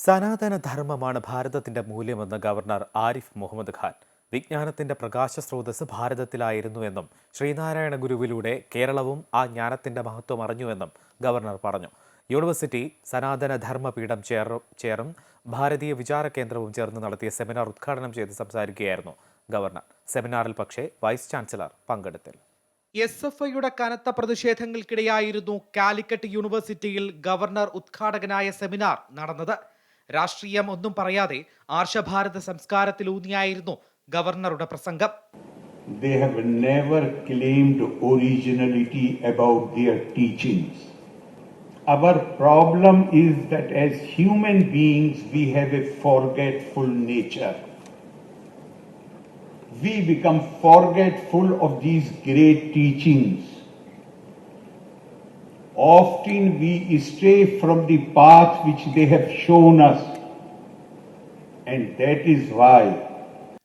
സനാതനധർമ്മമാണ് ഭാരതത്തിന്റെ മൂല്യമെന്ന് ഗവർണർ ആരിഫ് മുഹമ്മദ് ഖാൻ. വിജ്ഞാനത്തിന്റെ പ്രകാശ സ്രോതസ് ഭാരതത്തിലായിരുന്നുവെന്നും ശ്രീനാരായണ ഗുരുവിലൂടെ കേരളവും ആ ജ്ഞാനത്തിന്റെ മഹത്വം അറിഞ്ഞുവെന്നും ഗവർണർ പറഞ്ഞു. യൂണിവേഴ്സിറ്റി സനാതനധർമ്മ പീഠം ചെയറും ഭാരതീയ വിചാര കേന്ദ്രവും ചേർന്ന് നടത്തിയ സെമിനാർ ഉദ്ഘാടനം ചെയ്ത് സംസാരിക്കുകയായിരുന്നു ഗവർണർ. സെമിനാറിൽ പക്ഷേ വൈസ് ചാൻസലർ പങ്കെടുത്തില്ല. SFIയുടെ കനത്ത പ്രതിഷേധങ്ങൾക്കിടെയായിരുന്നു കാലിക്കറ്റ് യൂണിവേഴ്സിറ്റിയിൽ ഗവർണർ ഉദ്ഘാടകനായ സെമിനാർ നടന്നത്. രാഷ്ട്രീയം ഒന്നും പറയാതെ ആർഷഭാരത സംസ്കാരത്തിലൂന്നിയായിരുന്നു ഗവർണറുടെ പ്രസംഗം. They have never claimed originality about their teachings. Our problem is that as human beings we have a forgetful nature. We become forgetful of these great teachings. Often we stray from the path which they have shown us, and that is why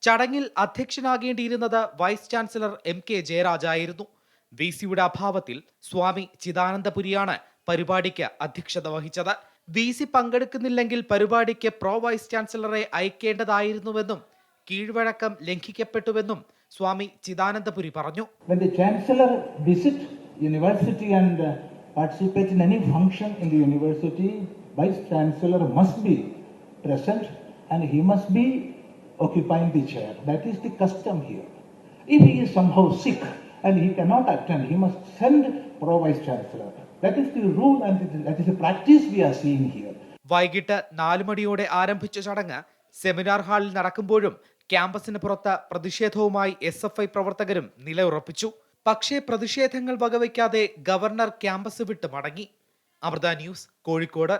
ചടങ്ങിൽ അധ്യക്ഷനാകേണ്ടിയിരുന്നത് vice chancellor MK ജയരാജായിരുന്നു. VCയുടെ അഭാവത്തിൽ സ്വാമി ചിദാനന്ദപുരിയാണ് പരിപാടിക്ക് അധ്യക്ഷത വഹിച്ചത്. VC പങ്കെടുക്കുന്നില്ലെങ്കിൽ പരിപാടിക്ക് pro vice ചാൻസലറെ അയക്കേണ്ടതായിരുന്നുവെന്നും കീഴ്വഴക്കം ലംഘിക്കപ്പെട്ടുവെന്നും Swami Chidanandapuri പറഞ്ഞു. When the chancellor visits university and participate in any function in the university, vice chancellor must be present and he must be occupying the chair. That is the custom here. If he is somehow sick and he cannot attend, he must send pro vice chancellor. That is the rule and that is the practice we are seeing here. വൈകിട്ട് 4 മണിയോടെ ആരംഭിച്ച ചടങ്ങ് seminar ഹാളിൽ നടക്കുമ്പോഴും ക്യാമ്പസിന് പുറത്ത് പ്രതിഷേധവുമായി SFI പ്രവർത്തകരും നിലയുറപ്പിച്ചു. പക്ഷേ പ്രതിഷേധങ്ങൾ വകവയ്ക്കാതെ ഗവർണർ ക്യാമ്പസ് വിട്ട് മടങ്ങി. അമൃത ന്യൂസ്, കോഴിക്കോട്.